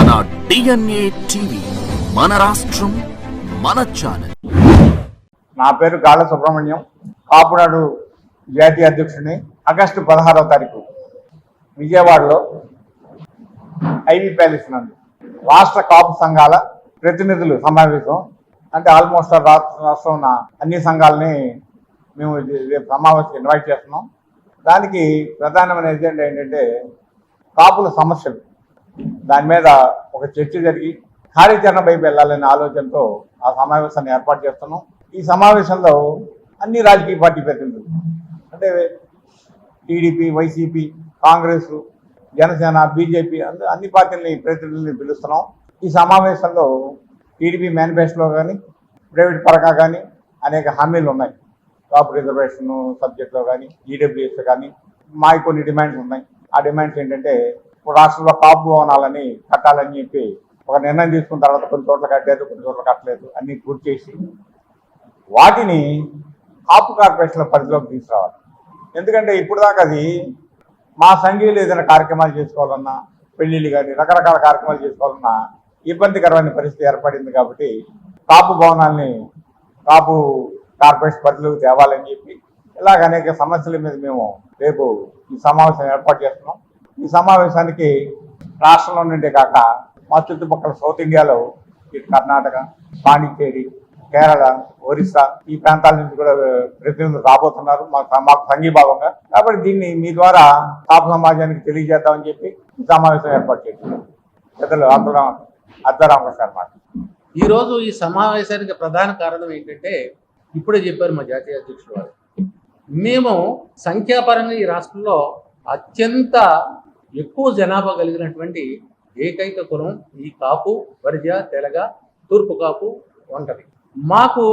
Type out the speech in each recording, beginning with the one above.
మన DNA TV, మన రాష్ట్రం, మన ఛానల్. నా పేరు గాళ్ళ సుబ్రహ్మణ్యం, కాపునాడు జాతీయ అధ్యక్షుడిని. ఆగస్టు 16వ తారీఖు విజయవాడలో ఐవి ప్యాలెస్ నందు రాష్ట్ర కాపు సంఘాల ప్రతినిధులు సమావేశం. అంటే ఆల్మోస్ట్ రాష్ట్రం ఉన్న అన్ని సంఘాలని మేము రేపు సమావేశం ఇన్వైట్ చేస్తున్నాం. దానికి ప్రధానమైన ఎజెండా ఏంటంటే కాపుల సమస్యలు, దాని మీద ఒక చర్చ జరిగి కార్యాచరణ వైపు వెళ్ళాలనే ఆలోచనతో ఆ సమావేశాన్ని ఏర్పాటు చేస్తున్నాం. ఈ సమావేశంలో అన్ని రాజకీయ పార్టీ ప్రతినిధులు అంటే TDP, YCP, Congress, Janasena, BJP అన్ని పార్టీలని ప్రతినిధుల్ని పిలుస్తున్నాం. ఈ సమావేశంలో టీడీపీ మేనిఫెస్టోలో కానీ ప్రైవేట్ పరంగా కానీ అనేక హామీలు ఉన్నాయి. కాపు రిజర్వేషన్ సబ్జెక్ట్లో కానీ ఈడబ్ల్యూఎస్ కానీ మాకు కొన్ని డిమాండ్స్ ఉన్నాయి. ఆ డిమాండ్స్ ఏంటంటే రాష్ట్రంలో కాపు భవనాలని కట్టాలని చెప్పి ఒక నిర్ణయం తీసుకున్న తర్వాత కొన్ని చోట్ల కట్టారు, కొన్ని చోట్ల కట్టలేదు, అన్ని పూర్తి చేసి వాటిని కాపు కార్పొరేషన్ల పరిధిలోకి తీసుకురావాలి. ఎందుకంటే ఇప్పుడు దాకా అది మా సంఘీయులు ఏదైనా కార్యక్రమాలు చేసుకోవాలన్నా, పెళ్లిళ్ళు కానీ రకరకాల కార్యక్రమాలు చేసుకోవాలన్నా ఇబ్బందికరమైన పరిస్థితి ఏర్పడింది. కాబట్టి కాపు భవనాల్ని కాపు కార్పొరేషన్ పరిధిలోకి తేవాలని చెప్పి ఇలాగ అనేక సమస్యల మీద మేము రేపు ఈ సమావేశం ఏర్పాటు చేస్తున్నాం. ఈ సమావేశానికి రాష్ట్రంలో నుండి కాక మా చుట్టుపక్కల సౌత్ ఇండియాలో ఇటు కర్ణాటక, పాండిచ్చేరి, కేరళ, ఒరిస్సా ఈ ప్రాంతాల నుంచి కూడా ప్రతినిధులు రాబోతున్నారు మాకు సంఘీభావంగా. కాబట్టి దీన్ని మీ ద్వారా కాపు సమాజానికి తెలియజేద్దామని చెప్పి ఈ సమావేశం ఏర్పాటు చేస్తున్నాం. పెద్దలు అద్దరామకృష్ణ అన్నమాట. ఈరోజు ఈ సమావేశానికి ప్రధాన కారణం ఏంటంటే ఇప్పుడే చెప్పారు మా జాతీయ అధ్యక్షుడు వారు, మేము సంఖ్యాపరంగా ఈ రాష్ట్రంలో అత్యంత ఎక్కువ జనాభా కలిగినటువంటి ఏకైక కులం ఈ కాపు, వరిజ, తెలగ, తూర్పు కాపు, ఒంటరి. మాకు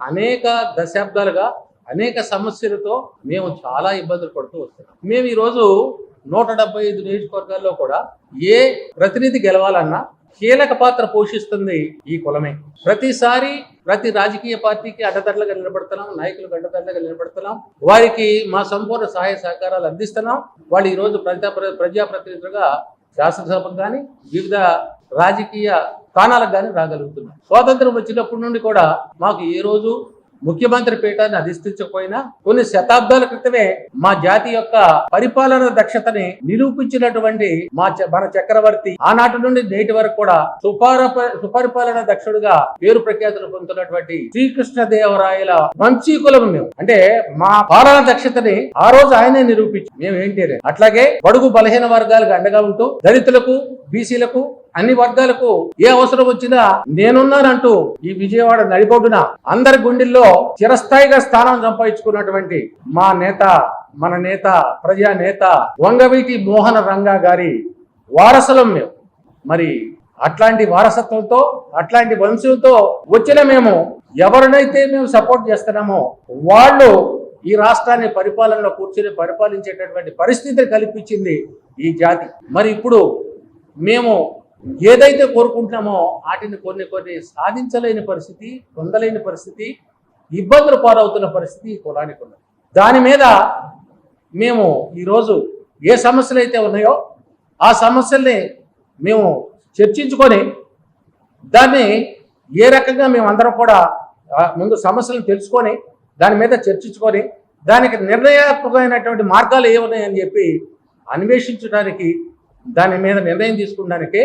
అనేక దశాబ్దాలుగా అనేక సమస్యలతో మేము చాలా ఇబ్బందులు పడుతూ వస్తున్నాం. మేము ఈరోజు 175 నియోజకవర్గాల్లో కూడా ఏ ప్రతినిధి గెలవాలన్నా కీలక పాత్ర పోషిస్తుంది ఈ కులమే. ప్రతిసారి ప్రతి రాజకీయ పార్టీకి అడ్డదడ్లుగా నిలబడుతున్నాం, నాయకులకు అడ్డదడ్లుగా నిలబడుతున్నాం, వారికి మా సంపూర్ణ సహాయ సహకారాలు అందిస్తున్నాం. వాళ్ళు ఈరోజు ప్రజాప్రతినిధులుగా శాసనసభకు కానీ వివిధ రాజకీయ స్థానాలకు కానీ రాగలుగుతున్నాం. స్వాతంత్రం వచ్చినప్పటి నుండి కూడా మాకు ఏ రోజు ముఖ్యమంత్రి పీఠాన్ని అధిష్ఠించకపోయినా కొన్ని శతాబ్దాల క్రితమే మా జాతి యొక్క పరిపాలన దక్షతని నిరూపించినటువంటి మన చక్రవర్తి ఆనాటి నుండి నేటి వరకు కూడా సుపరిపాలన దక్షుడుగా పేరు ప్రఖ్యాతులు పొందుతున్నటువంటి శ్రీకృష్ణదేవరాయల వంశీకులం మేము. అంటే మా పాలన దక్షతని ఆ రోజు ఆయనే నిరూపించి మేము ఏంటి. అట్లాగే బడుగు బలహీన వర్గాలకు అండగా ఉంటూ దళితులకు, బీసీలకు, అన్ని వర్గాలకు ఏ అవసరం వచ్చినా నేనున్నానంటూ ఈ విజయవాడ నడిబొడ్డున అందరి గుండెల్లో చిరస్థాయిగా స్థానం సంపాదించుకున్నటువంటి మా నేత, మన నేత, ప్రజా నేత వంగవీటి మోహన రంగా గారి వారసులం మేము. మరి అట్లాంటి వారసత్వంతో, అట్లాంటి వంశంతో వచ్చిన మేము ఎవరినైతే మేము సపోర్ట్ చేస్తున్నామో వాళ్ళు ఈ రాష్ట్రాన్ని పరిపాలనలో కూర్చొని పరిపాలించేటటువంటి పరిస్థితిని కల్పించింది ఈ జాతి. మరి ఇప్పుడు మేము ఏదైతే కోరుకుంటున్నామో వాటిని కొన్ని సాధించలేని పరిస్థితి, పొందలేని పరిస్థితి, ఇబ్బందులు పాలవుతున్న పరిస్థితి కులానికి ఉన్నది. దాని మీద మేము ఈరోజు ఏ సమస్యలు అయితే ఉన్నాయో ఆ సమస్యల్ని మేము చర్చించుకొని దాన్ని ఏ రకంగా మేము అందరం కూడా ముందు సమస్యలను తెలుసుకొని దాని మీద చర్చించుకొని దానికి నిర్ణయాత్మకమైనటువంటి మార్గాలు ఏమున్నాయని చెప్పి అన్వేషించడానికి, దాని మీద నిర్ణయం తీసుకోవడానికి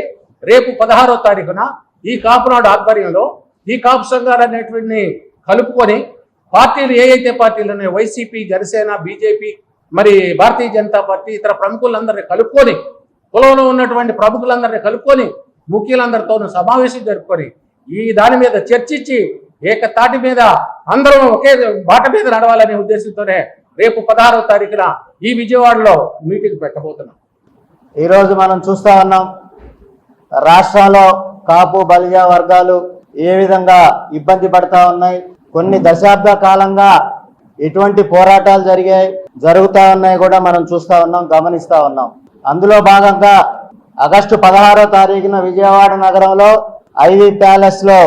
రేపు 16వ తారీఖున ఈ కాపునాడు ఆధ్వర్యంలో ఈ కాపు సంఘాలు అనేటువంటి కలుపుకొని పార్టీలు ఏవైతే పార్టీలు ఉన్నాయో వైసీపీ, జనసేన, బీజేపీ, మరి భారతీయ జనతా పార్టీ, ఇతర ప్రముఖులందరినీ కలుపుకొని, కులంలో ఉన్నటువంటి ప్రముఖులందరినీ కలుపుకొని ముఖ్యులందరితో సమావేశం జరుపుకొని ఈ దాని మీద చర్చించి ఏకతాటి మీద అందరం ఒకే బాట మీద నడవాలనే ఉద్దేశంతోనే రేపు 16వ తారీఖున ఈ విజయవాడలో మీటింగ్ పెట్టబోతున్నాం. ఈరోజు మనం చూస్తూ ఉన్నాం రాష్ట్రంలో కాపు, బలిజ వర్గాలు ఏ విధంగా ఇబ్బంది పడతా ఉన్నాయి. కొన్ని దశాబ్ద కాలంగా ఎటువంటి పోరాటాలు జరుగుతూ ఉన్నాయి కూడా మనం చూస్తూ ఉన్నాం, గమనిస్తూ ఉన్నాం. అందులో భాగంగా ఆగస్టు 16వ తారీఖున విజయవాడ నగరంలో ఐవి ప్యాలెస్ లో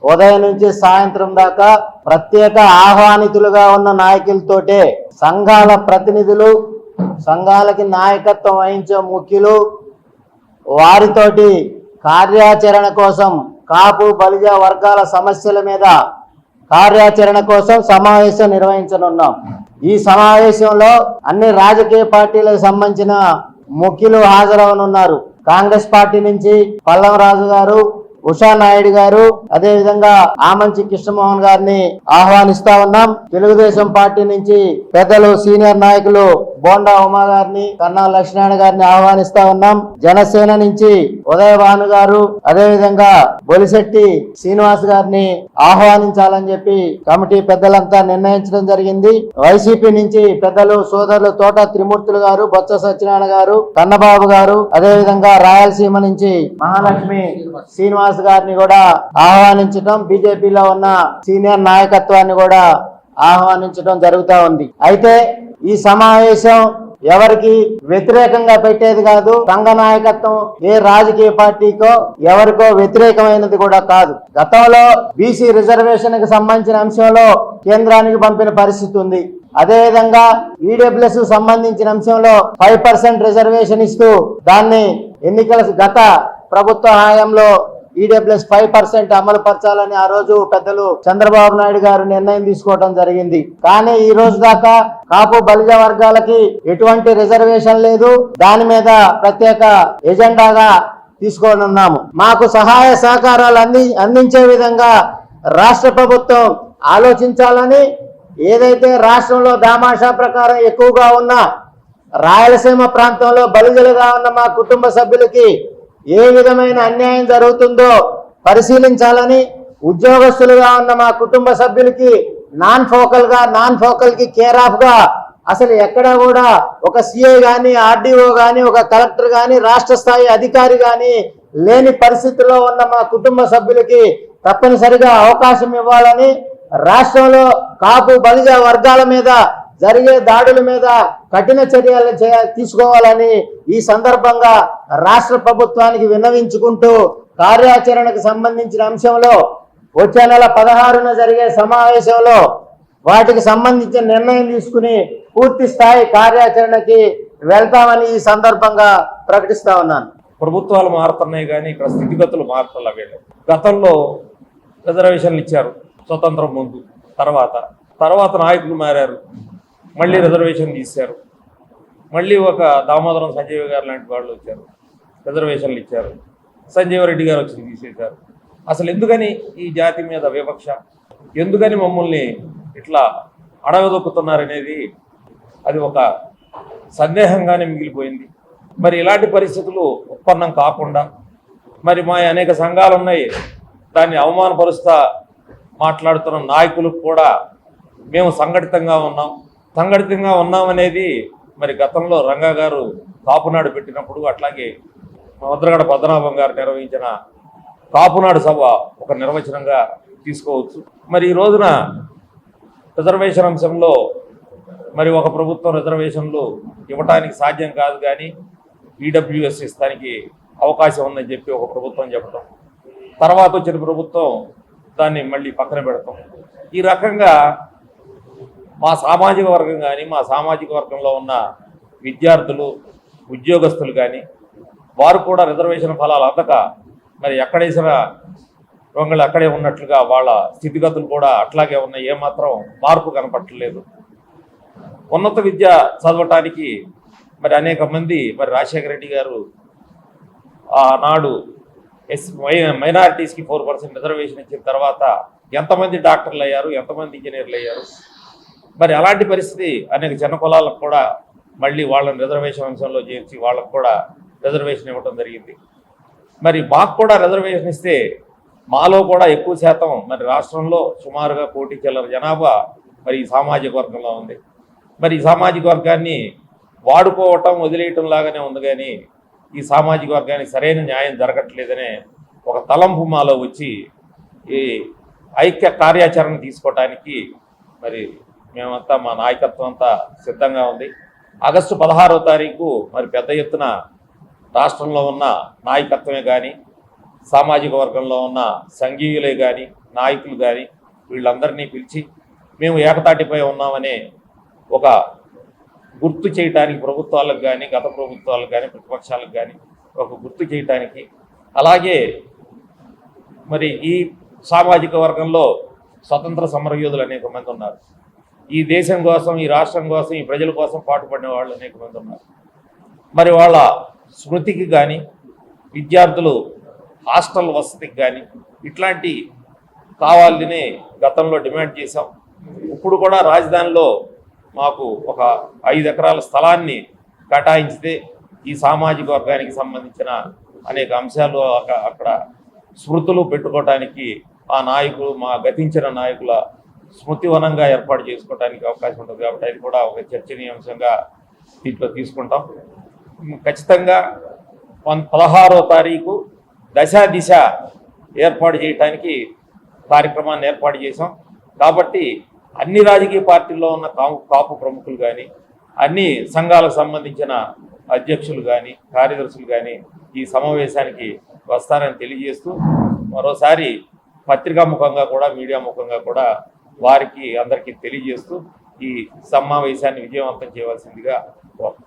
ఉదయం నుంచి సాయంత్రం దాకా ప్రత్యేక ఆహ్వానితులుగా ఉన్న నాయకులతోటే సంఘాల ప్రతినిధులు, సంఘాలకి నాయకత్వం వహించే ముఖ్యులు, వారితోటి కార్యాచరణ కోసం కాపు బలిజ వర్గాల సమస్యల మీద కార్యాచరణ కోసం సమావేశం నిర్వహించనున్నాం. ఈ సమావేశంలో అన్ని రాజకీయ పార్టీలకు సంబంధించిన ముఖ్యులు హాజరవనున్నారు. కాంగ్రెస్ పార్టీ నుంచి పల్లం రాజు గారు, ఉషా నాయుడు గారు, అదే విధంగా ఆమంచి కృష్ణమోహన్ గారిని ఆహ్వానిస్తా ఉన్నాం. తెలుగుదేశం పార్టీ నుంచి పెద్దలు సీనియర్ నాయకులు బోండా ఉమా గారిని, కన్నా లక్ష్మీనారాయణ గారిని ఆహ్వానిస్తా ఉన్నాం. జనసేన నుంచి ఉదయ భాను గారు, అదే విధంగా బొలిశెట్టి శ్రీనివాస్ గారిని ఆహ్వానించాలని చెప్పి కమిటీ పెద్దలంతా నిర్ణయించడం జరిగింది. వైసీపీ నుంచి పెద్దలు సోదరులు తోట త్రిమూర్తులు గారు, బొత్స సత్యనారాయణ గారు, కన్నబాబు గారు, అదే విధంగా రాయలసీమ నుంచి మహాలక్ష్మి శ్రీనివాస్ గారిని కూడా ఆహ్వానించడం, బీజేపీలో ఉన్న సీనియర్ నాయకత్వాన్ని కూడా ఆహ్వానించడం జరుగుతూ ఉంది. అయితే ఈ సమావేశం ఎవరికి వ్యతిరేకంగా పెట్టేది కాదు. సంఘ నాయకత్వం ఏ రాజకీయ పార్టీకో ఎవరికో వ్యతిరేకమైనది కూడా కాదు. గతంలో బీసీ రిజర్వేషన్ కి సంబంధించిన అంశంలో కేంద్రానికి పంపిన పరిస్థితి ఉంది. అదేవిధంగా ఈడబ్ల్యూఎస్ సంబంధించిన అంశంలో 5% రిజర్వేషన్ ఇస్తూ దాన్ని ఎన్నికల గత ప్రభుత్వ హయాంలో ఈడబ్ల్యూఎస్ 5% అమలు పరచాలని ఆ రోజు పెద్దలు చంద్రబాబు నాయుడు గారు నిర్ణయం తీసుకోవడం జరిగింది. కానీ ఈ రోజు దాకా కాపు బలిజ వర్గాలకి ఎటువంటి రిజర్వేషన్ లేదు. దాని మీద ప్రత్యేక ఎజెండాగా తీసుకోనున్నాము. మాకు సహాయ సహకారాలు అందించే విధంగా రాష్ట్ర ప్రభుత్వం ఆలోచించాలని, ఏదైతే రాష్ట్రంలో దామాషా ప్రకారం ఎక్కువగా ఉన్న రాయలసీమ ప్రాంతంలో బలిజలుగా ఉన్న మా కుటుంబ సభ్యులకి ఏ విధమైన అన్యాయం జరుగుతుందో పరిశీలించాలని, ఉద్యోగస్తులుగా ఉన్న మా కుటుంబ సభ్యులకి నాన్ ఫోకల్ కి కేర్ ఆఫ్ గా అసలు ఎక్కడ కూడా ఒక సిఐ గాని, ఆర్డీఓ గాని, ఒక కలెక్టర్ గాని, రాష్ట్ర స్థాయి అధికారి గాని లేని పరిస్థితుల్లో ఉన్న మా కుటుంబ సభ్యులకి తప్పనిసరిగా అవకాశం ఇవ్వాలని, రాష్ట్రంలో కాపు బలిజ వర్గాల మీద జరిగే దాడుల మీద కఠిన చర్యలు తీసుకోవాలని ఈ సందర్భంగా రాష్ట్ర ప్రభుత్వానికి విన్నవించుకుంటూ కార్యాచరణకు సంబంధించిన అంశంలో వచ్చే నెల 16న జరిగే సమావేశంలో వాటికి సంబంధించిన నిర్ణయం తీసుకుని పూర్తి స్థాయి కార్యాచరణకి వెళ్తామని ఈ సందర్భంగా ప్రకటిస్తా ఉన్నాను. ప్రభుత్వాలు మారుతున్నాయి కానీ ఇక్కడ స్థితిగతులు మారుతలేదు. గతంలో రిజర్వేషన్లు ఇచ్చారు స్వతంత్రం ముందు, తర్వాత నాయకులు మారారు, మళ్ళీ రిజర్వేషన్ తీశారు. మళ్ళీ ఒక దామోదరం సంజీవ్ గారు లాంటి వాళ్ళు వచ్చారు, రిజర్వేషన్లు ఇచ్చారు. సంజీవ్ రెడ్డి గారు వచ్చి తీసేశారు. అసలు ఎందుకని ఈ జాతి మీద వివక్ష, ఎందుకని మమ్మల్ని ఇట్లా అడగదొక్కుతున్నారనేది అది ఒక సందేహంగానే మిగిలిపోయింది. మరి ఇలాంటి పరిస్థితులు ఉత్పన్నం కాకుండా మరి మా అనేక సంఘాలు ఉన్నాయి, దాన్ని అవమానపరుస్తా మాట్లాడుతున్న నాయకులకు కూడా మేము సంఘటితంగా ఉన్నామనేది మరి గతంలో రంగా గారు కాపునాడు పెట్టినప్పుడు, అట్లాగే ముద్రగడ పద్మనాభం గారు నిర్వహించిన కాపునాడు సభ ఒక నిర్వచనంగా తీసుకోవచ్చు. మరి ఈ రోజున రిజర్వేషన్ అంశంలో మరి ఒక ప్రభుత్వం రిజర్వేషన్లు ఇవ్వటానికి సాధ్యం కాదు కానీ ఈడబ్ల్యూఎస్ ఇస్తానికి అవకాశం ఉందని చెప్పి ఒక ప్రభుత్వం చెప్పడం, తర్వాత వచ్చిన ప్రభుత్వం దాన్ని మళ్ళీ పక్కన పెడతాం. ఈ రకంగా మా సామాజిక వర్గం కానీ, మా సామాజిక వర్గంలో ఉన్న విద్యార్థులు, ఉద్యోగస్తులు కానీ వారు కూడా రిజర్వేషన్ ఫలాలు అందక మరి ఎక్కడేసిన రొంగళ్ళు అక్కడే ఉన్నట్లుగా వాళ్ళ స్థితిగతులు కూడా అట్లాగే ఉన్నాయి. ఏమాత్రం మార్పు కనపట్టలేదు. ఉన్నత విద్య చదవటానికి మరి అనేక మంది, మరి రాజశేఖర రెడ్డి గారు ఆనాడు మైనారిటీస్కి 4% రిజర్వేషన్ ఇచ్చిన తర్వాత ఎంతమంది డాక్టర్లు అయ్యారు, ఎంతమంది ఇంజనీర్లు అయ్యారు. మరి అలాంటి పరిస్థితి అనేక చిన్న కులాలకు కూడా మళ్ళీ వాళ్ళని రిజర్వేషన్ అంశంలో చేర్చి వాళ్ళకు కూడా రిజర్వేషన్ ఇవ్వడం జరిగింది. మరి మాకు కూడా రిజర్వేషన్ ఇస్తే మాలో కూడా ఎక్కువ శాతం మరి రాష్ట్రంలో సుమారుగా 1 కోటి చిల్లర జనాభా మరి ఈ సామాజిక వర్గంలో ఉంది. మరి ఈ సామాజిక వర్గాన్ని వాడుకోవటం వదిలేయటం లాగానే ఉంది కానీ ఈ సామాజిక వర్గానికి సరైన న్యాయం జరగట్లేదనే ఒక తలంపు మాలో వచ్చి ఈ ఐక్య కార్యాచరణ తీసుకోవటానికి మరి మేమంతా, మా నాయకత్వం అంతా సిద్ధంగా ఉంది. ఆగస్టు 16వ తారీఖు మరి పెద్ద ఎత్తున రాష్ట్రంలో ఉన్న నాయకత్వమే కానీ, సామాజిక వర్గంలో ఉన్న సంఘీయులే కానీ, నాయకులు కానీ వీళ్ళందరినీ పిలిచి మేము ఏకతాటిపై ఉన్నామనే ఒక గుర్తు చేయడానికి ప్రభుత్వాలకు కానీ, గత ప్రభుత్వాలకు కానీ, ప్రతిపక్షాలకు కానీ ఒక గుర్తు చేయడానికి అలాగే మరి ఈ సామాజిక వర్గంలో స్వతంత్ర సమరయోధులు అనేక మంది ఉన్నారు. ఈ దేశం కోసం, ఈ రాష్ట్రం కోసం, ఈ ప్రజల కోసం పాటుపడిన వాళ్ళు అనేక మంది ఉన్నారు. మరి వాళ్ళ స్మృతికి కానీ, విద్యార్థులు హాస్టల్ వసతికి కానీ ఇట్లాంటి కావాలని గతంలో డిమాండ్ చేశాం. ఇప్పుడు కూడా రాజధానిలో మాకు ఒక 5 ఎకరాల స్థలాన్ని కేటాయించితే ఈ సామాజిక వర్గానికి సంబంధించిన అనేక అంశాలు అక్కడ స్మృతులు పెట్టుకోవటానికి ఆ నాయకులు, మా గతించిన నాయకుల స్మృతివనంగా ఏర్పాటు చేసుకోవడానికి అవకాశం ఉంటుంది. కాబట్టి అది కూడా ఒక చర్చనీయాంశంగా దీంట్లో తీసుకుంటాం. ఖచ్చితంగా 16వ తారీఖు దశ ఏర్పాటు చేయడానికి కార్యక్రమాన్ని ఏర్పాటు చేశాం. కాబట్టి అన్ని రాజకీయ పార్టీల్లో ఉన్న కాపు ప్రముఖులు కానీ, అన్ని సంఘాలకు సంబంధించిన అధ్యక్షులు కానీ, కార్యదర్శులు కానీ ఈ సమావేశానికి వస్తారని తెలియజేస్తూ, మరోసారి పత్రికా ముఖంగా కూడా, మీడియా ముఖంగా కూడా వారికి అందరికీ తెలియజేస్తూ ఈ సమావేశాన్ని విజయవంతం చేయవలసిందిగా కోరుతున్నాను.